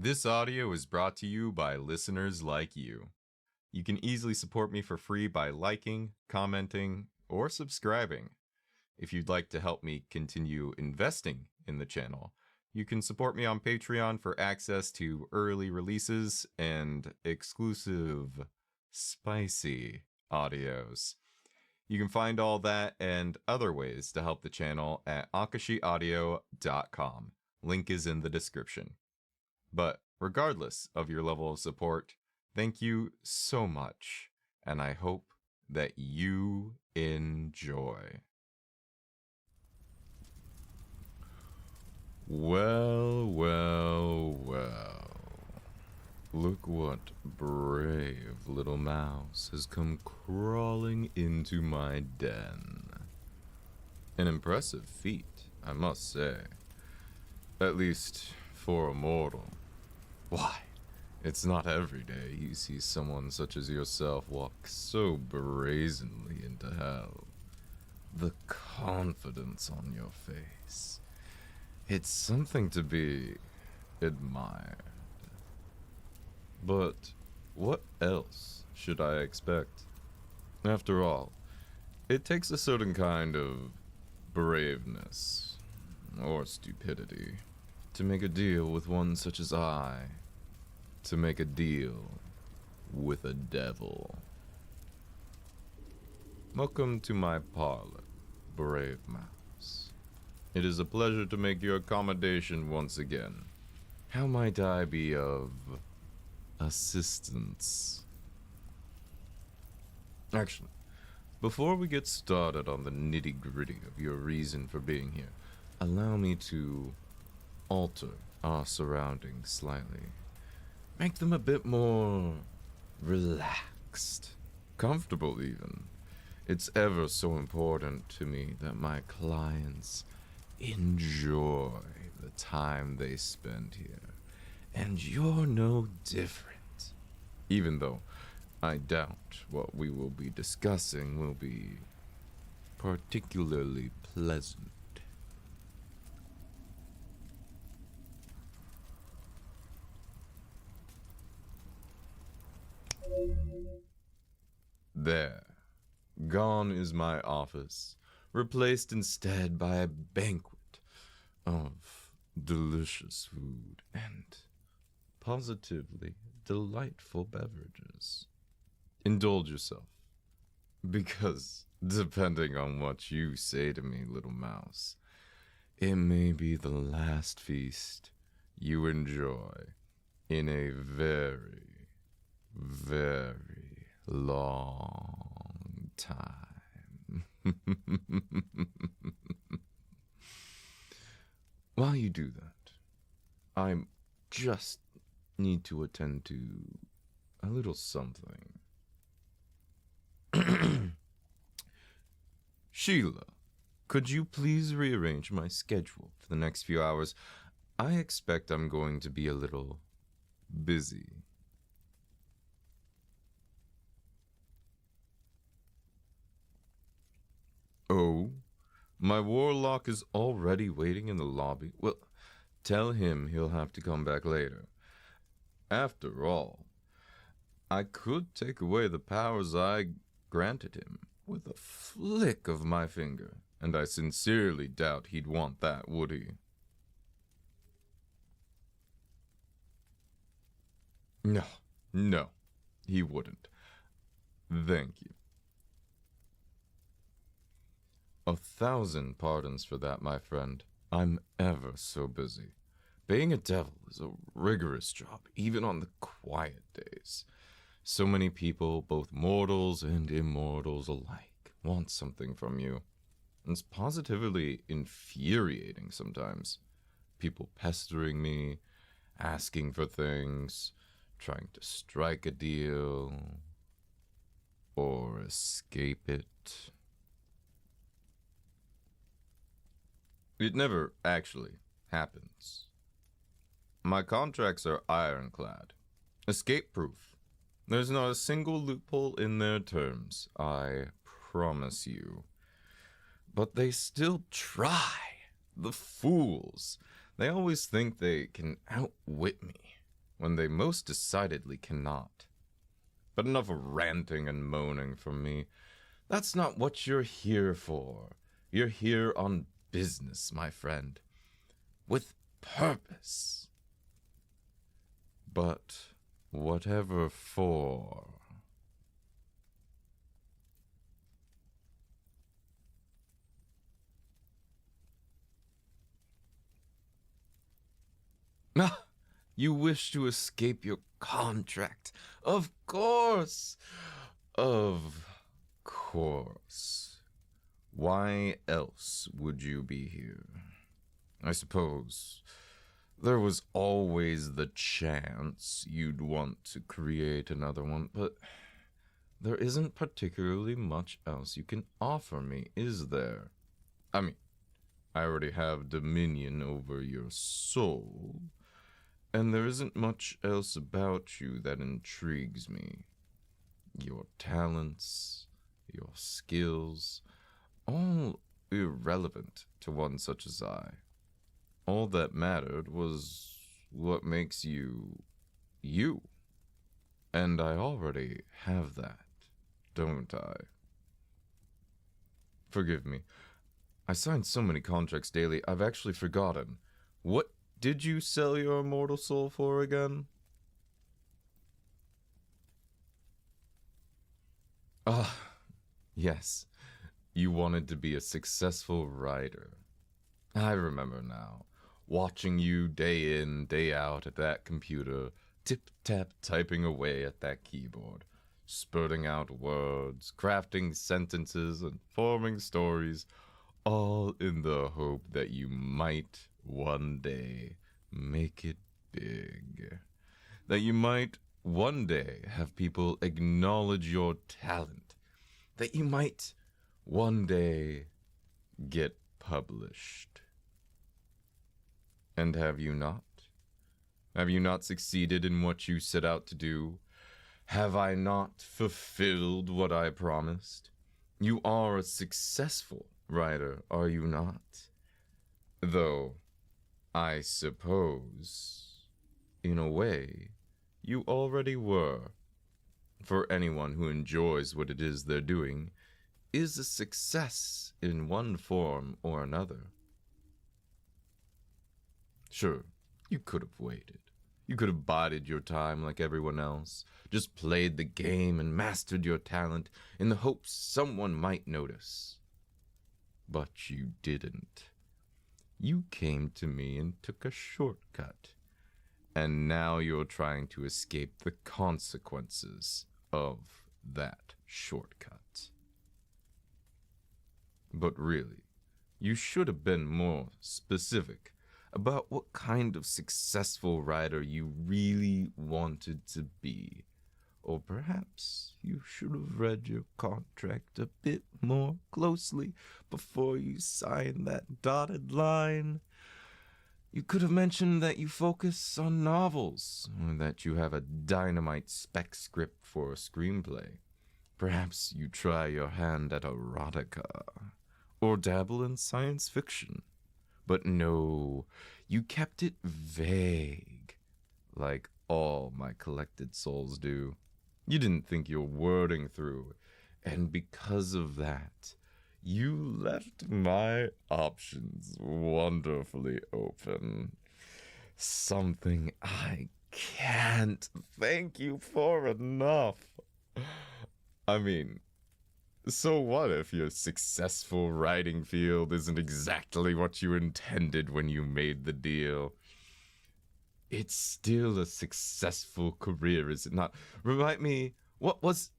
This audio is brought to you by listeners like you. You can easily support me for free by liking, commenting, or subscribing. If you'd like to help me continue investing in the channel, you can support me on Patreon for access to early releases and exclusive, spicy audios. You can find all that and other ways to help the channel at akashiaudio.com. Link is in the description. But regardless of your level of support, thank you so much, and I hope that you enjoy. Well, well, well. Look what brave little mouse has come crawling into my den. An impressive feat, I must say. At least for a mortal. Why, it's not every day you see someone such as yourself walk so brazenly into hell. The confidence on your face. It's something to be admired. But what else should I expect? After all, it takes a certain kind of braveness, or stupidity, to make a deal with one such as I. To make a deal with a devil. Welcome to my parlor, brave mouse. It is a pleasure to make your accommodation once again. How might I be of assistance? Actually, before we get started on the nitty-gritty of your reason for being here, allow me to alter our surroundings slightly. Make them a bit more relaxed, comfortable even. It's ever so important to me that my clients enjoy the time they spend here. And you're no different. Even though I doubt what we will be discussing will be particularly pleasant. There. Gone is my office, replaced instead by a banquet of delicious food and positively delightful beverages. Indulge yourself, because depending on what you say to me, little mouse, it may be the last feast you enjoy in a very, very long time. While you do that, I just need to attend to a little something. Sheila, could you please rearrange my schedule for the next few hours? I expect I'm going to be a little busy. Oh, my warlock is already waiting in the lobby? Well, tell him he'll have to come back later. After all, I could take away the powers I granted him with a flick of my finger, and I sincerely doubt he'd want that, would he? No, he wouldn't. Thank you. 1,000 pardons for that, my friend. I'm ever so busy. Being a devil is a rigorous job, even on the quiet days. So many people, both mortals and immortals alike, want something from you. It's positively infuriating sometimes. People pestering me, asking for things, trying to strike a deal, or escape it. It never actually happens. My contracts are ironclad, escape-proof. There's not a single loophole in their terms, I promise you. But they still try. The fools. They always think they can outwit me. when they most decidedly cannot. But enough ranting and moaning from me. That's not what you're here for. You're here on business, my friend. With purpose. But whatever for. Ah, you wish to escape your contract. Of course. Of course. Why else would you be here? I suppose there was always the chance you'd want to create another one, but there isn't particularly much else you can offer me, is there? I mean, I already have dominion over your soul, and there isn't much else about you that intrigues me. Your talents, your skills, all irrelevant to one such as I. All that mattered was what makes you, you. And I already have that, don't I? Forgive me. I signed so many contracts daily, I've actually forgotten. What did you sell your immortal soul for again? Ah, yes. You wanted to be a successful writer. I remember now. Watching you day in, day out at that computer, tip-tap typing away at that keyboard, spurting out words, crafting sentences, and forming stories, all in the hope that you might one day make it big. That you might one day have people acknowledge your talent. That you might one day get published. And have you not? Have you not succeeded in what you set out to do? Have I not fulfilled what I promised? You are a successful writer, are you not? Though, I suppose, in a way, you already were. For anyone who enjoys what it is they're doing, is a success in one form or another. Sure, you could have waited. You could have bided your time like everyone else, just played the game and mastered your talent in the hopes someone might notice. But you didn't. You came to me and took a shortcut. And now you're trying to escape the consequences of that shortcut. But really, you should have been more specific about what kind of successful writer you really wanted to be. Or perhaps you should have read your contract a bit more closely before you signed that dotted line. You could have mentioned that you focus on novels, or that you have a dynamite spec script for a screenplay. Perhaps you try your hand at erotica, or dabble in science fiction. But no, you kept it vague, like all my collected souls do. You didn't think your wording through, and because of that, you left my options wonderfully open. Something I can't thank you for enough. I mean, so what if your successful writing field isn't exactly what you intended when you made the deal? It's still a successful career, is it not? Remind me, what was...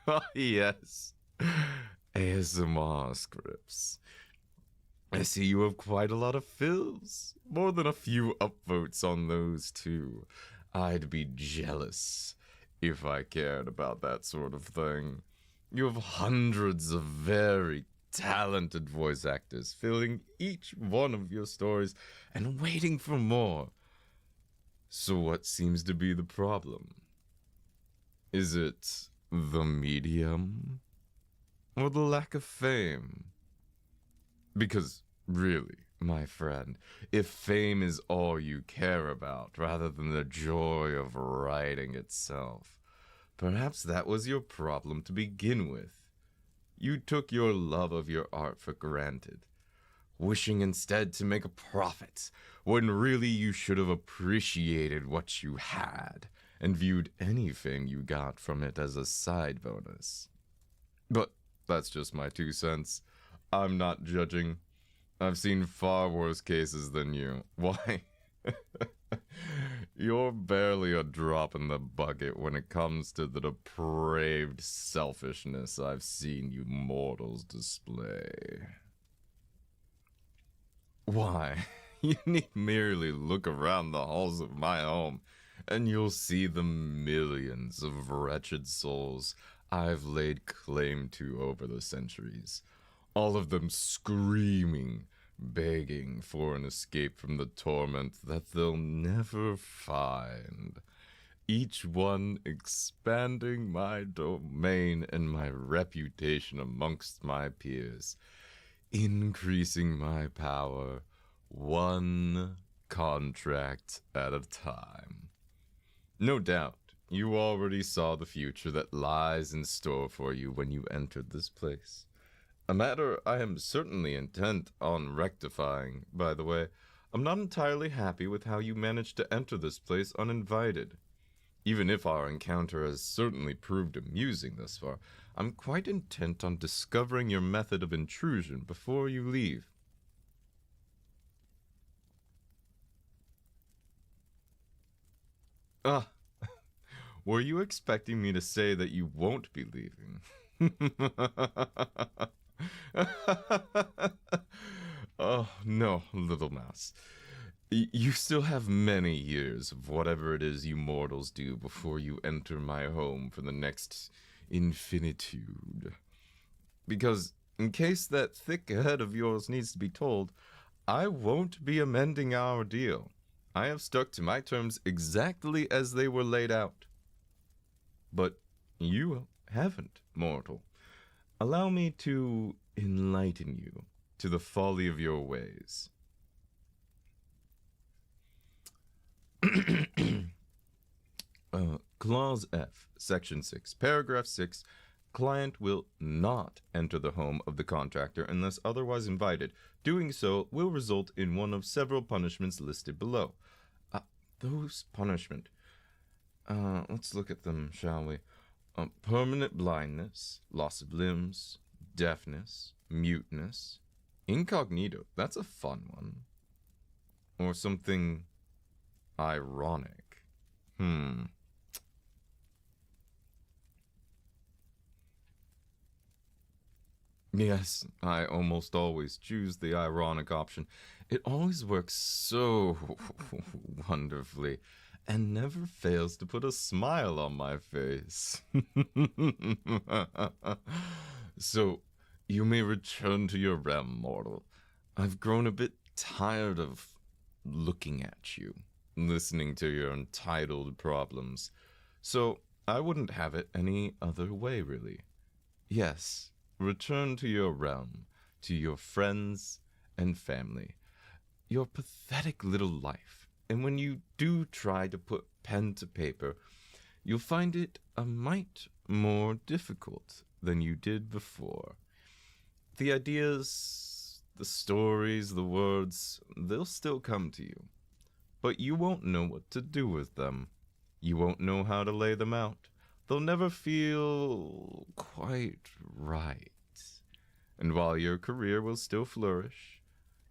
Oh, yes. ASMR scripts. I see you have quite a lot of fills. More than a few upvotes on those, too. I'd be jealous if I cared about that sort of thing. You have hundreds of very talented voice actors filling each one of your stories and waiting for more. So what seems to be the problem? Is it the medium? Or the lack of fame? Because, really, my friend, if fame is all you care about, rather than the joy of writing itself, perhaps that was your problem to begin with. You took your love of your art for granted, wishing instead to make a profit, when really you should have appreciated what you had and viewed anything you got from it as a side bonus. But that's just my 2 cents. I'm not judging. I've seen far worse cases than you. Why? You're barely a drop in the bucket when it comes to the depraved selfishness I've seen you mortals display. Why, you need merely look around the halls of my home, and you'll see the millions of wretched souls I've laid claim to over the centuries, all of them screaming, begging for an escape from the torment that they'll never find. Each one expanding my domain and my reputation amongst my peers, increasing my power one contract at a time. No doubt, you already saw the future that lies in store for you when you entered this place. A matter I am certainly intent on rectifying, by the way. I'm not entirely happy with how you managed to enter this place uninvited. Even if our encounter has certainly proved amusing thus far, I'm quite intent on discovering your method of intrusion before you leave. Ah, were you expecting me to say that you won't be leaving? Oh, no, little mouse. You still have many years of whatever it is you mortals do before you enter my home for the next infinitude. Because, in case that thick head of yours needs to be told, I won't be amending our deal. I have stuck to my terms exactly as they were laid out. But you haven't, mortal. Allow me to enlighten you to the folly of your ways. Clause F, Section 6, Paragraph 6, client will not enter the home of the contractor unless otherwise invited. Doing so will result in one of several punishments listed below. Those punishment. Let's look at them, shall we? Permanent blindness, loss of limbs, deafness, muteness, incognito. That's a fun one. Or something ironic. Yes, I almost always choose the ironic option. It always works so wonderfully and never fails to put a smile on my face. So, you may return to your realm, mortal. I've grown a bit tired of looking at you, listening to your entitled problems. So, I wouldn't have it any other way, really. Yes, return to your realm, to your friends and family, your pathetic little life. And when you do try to put pen to paper, you'll find it a mite more difficult than you did before. The ideas, the stories, the words, they'll still come to you. But you won't know what to do with them. You won't know how to lay them out. They'll never feel quite right. And while your career will still flourish,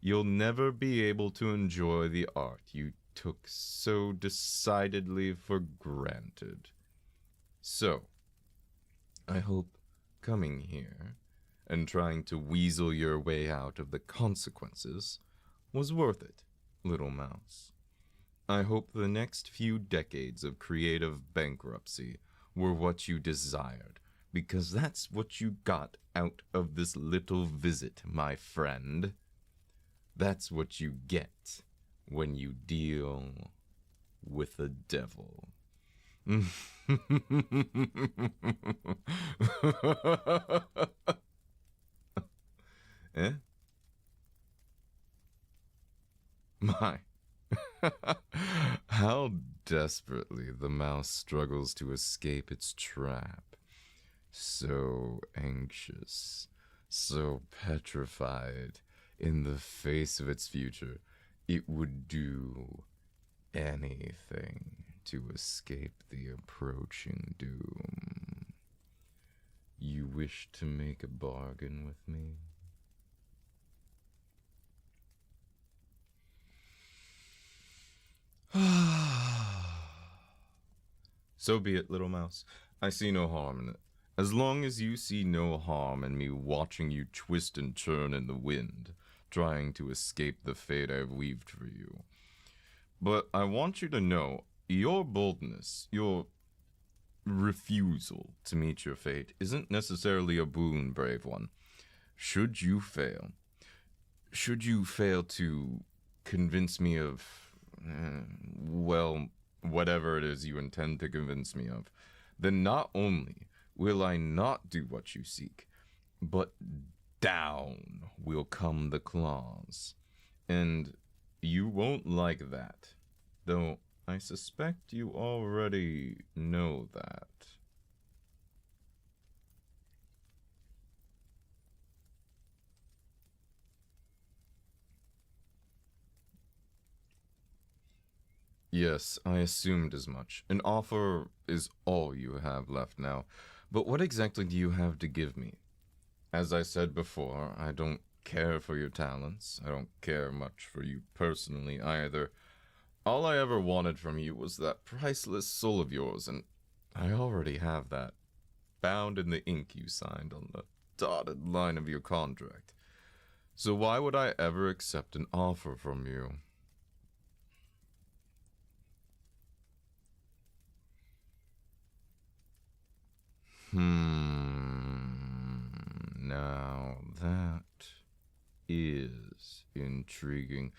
you'll never be able to enjoy the art you took so decidedly for granted. So, I hope coming here and trying to weasel your way out of the consequences was worth it, little mouse. I hope the next few decades of creative bankruptcy were what you desired, because that's what you got out of this little visit, my friend. That's what you get when you deal with the devil. Eh? My, how desperately the mouse struggles to escape its trap. So anxious, so petrified in the face of its future, it would do anything to escape the approaching doom. You wish to make a bargain with me? So be it, little mouse. I see no harm in it. As long as you see no harm in me watching you twist and turn in the wind, trying to escape the fate I've weaved for you. But I want you to know, your boldness, your refusal to meet your fate, isn't necessarily a boon, brave one. Should you fail to convince me of, well, whatever it is you intend to convince me of, then not only will I not do what you seek, but down will come the claws. And you won't like that, though I suspect you already know that. Yes, I assumed as much. An offer is all you have left now. But what exactly do you have to give me? As I said before, I don't care for your talents. I don't care much for you personally either. All I ever wanted from you was that priceless soul of yours, and I already have that, bound in the ink you signed on the dotted line of your contract. So why would I ever accept an offer from you? Now that is intriguing.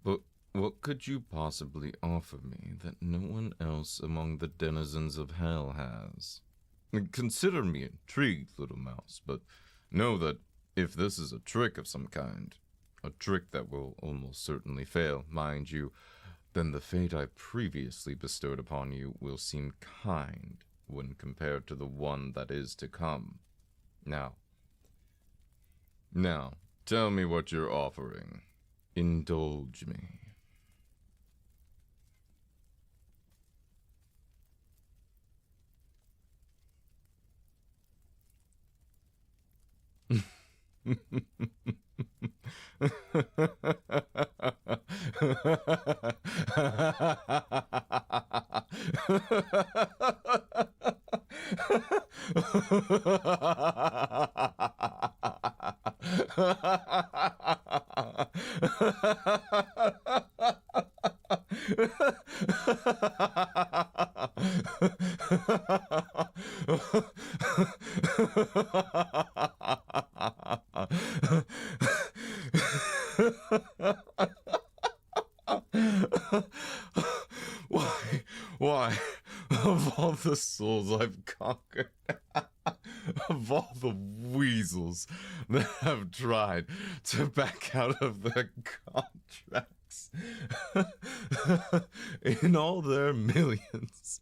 But what could you possibly offer me that no one else among the denizens of hell has? Consider me intrigued, little mouse, but know that if this is a trick of some kind, a trick that will almost certainly fail, mind you, then the fate I previously bestowed upon you will seem kind when compared to the one that is to come. Now, tell me what you're offering. Indulge me. Why, of all the souls I've conquered, of all the weasels that have tried to back out of their contracts, in all their millions,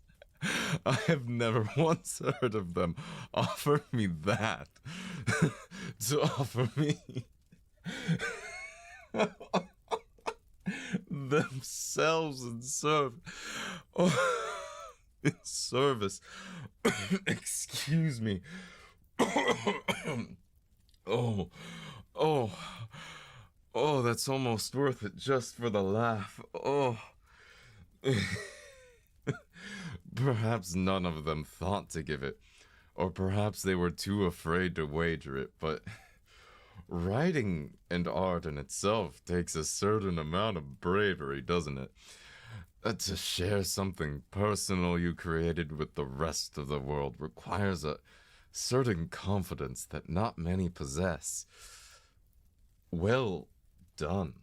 I have never once heard of them offer me that. To offer me themselves in service. Excuse me. oh, oh, that's almost worth it just for the laugh. Oh. Perhaps none of them thought to give it, or perhaps they were too afraid to wager it, but writing and art in itself takes a certain amount of bravery, doesn't it? To share something personal you created with the rest of the world requires a certain confidence that not many possess. Well done.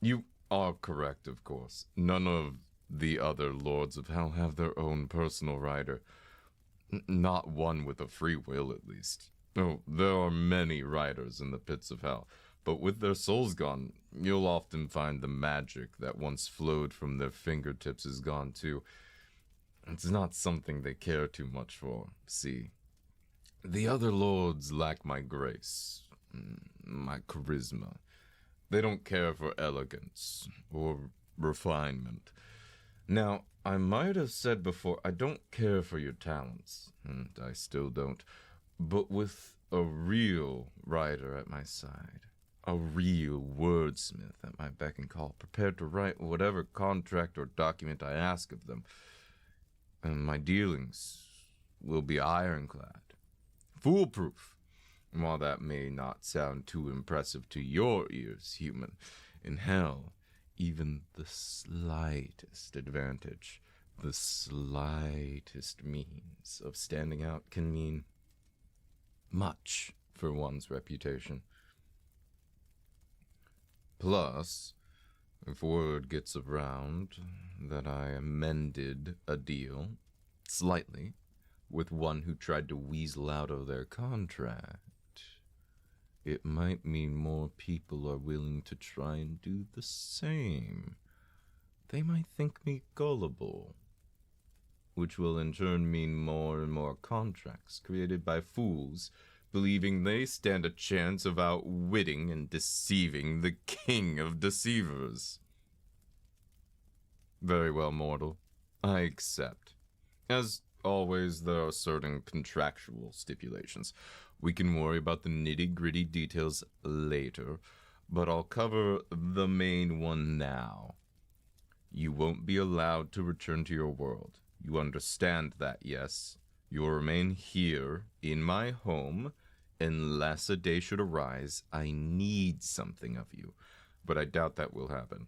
You are correct, of course. None of the other lords of hell have their own personal writer. Not one with a free will, at least. Oh, there are many writers in the pits of hell, But with their souls gone, you'll often find the magic that once flowed from their fingertips is gone too. It's not something they care too much for, see. The other lords lack my grace, my charisma. They don't care for elegance or refinement. Now, I might have said before, I don't care for your talents, and I still don't, but with a real writer at my side, a real wordsmith at my beck and call, prepared to write whatever contract or document I ask of them, and my dealings will be ironclad, foolproof. And while that may not sound too impressive to your ears, human, in hell, even the slightest advantage, the slightest means of standing out can mean much for one's reputation. Plus, if word gets around that I amended a deal, slightly, with one who tried to weasel out of their contract, it might mean more people are willing to try and do the same. They might think me gullible, which will in turn mean more and more contracts created by fools believing they stand a chance of outwitting and deceiving the king of deceivers. Very well, mortal. I accept. As always, there are certain contractual stipulations. We can worry about the nitty-gritty details later, but I'll cover the main one now. You won't be allowed to return to your world. You understand that, yes? You'll remain here, in my home, unless a day should arise I need something of you, but I doubt that will happen.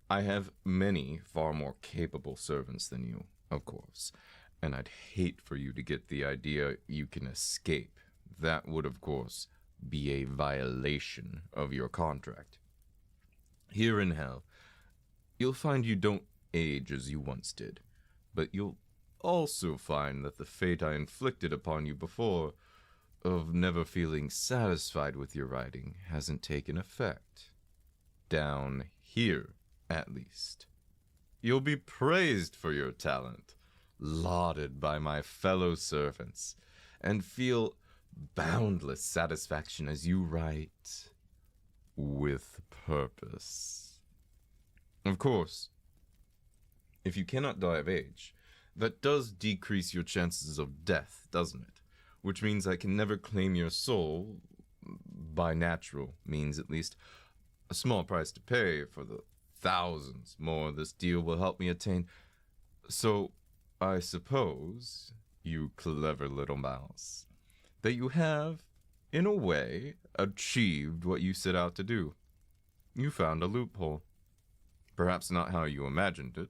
I have many far more capable servants than you, of course, and I'd hate for you to get the idea you can escape. That would, of course, be a violation of your contract. Here in hell, you'll find you don't age as you once did, but you'll also find that the fate I inflicted upon you before, of never feeling satisfied with your writing, hasn't taken effect. Down here, at least. You'll be praised for your talent, lauded by my fellow servants, and feel boundless satisfaction as you write with purpose. Of course, if you cannot die of age, that does decrease your chances of death, doesn't it? Which means I can never claim your soul, by natural means at least, a small price to pay for the thousands more this deal will help me attain. So, I suppose, you clever little mouse, that you have, in a way, achieved what you set out to do. You found a loophole. Perhaps not how you imagined it,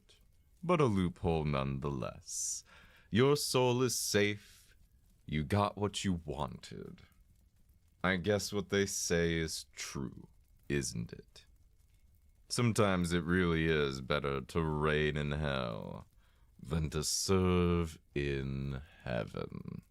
but a loophole nonetheless. Your soul is safe. You got what you wanted. I guess what they say is true, isn't it? Sometimes it really is better to reign in hell than to serve in heaven.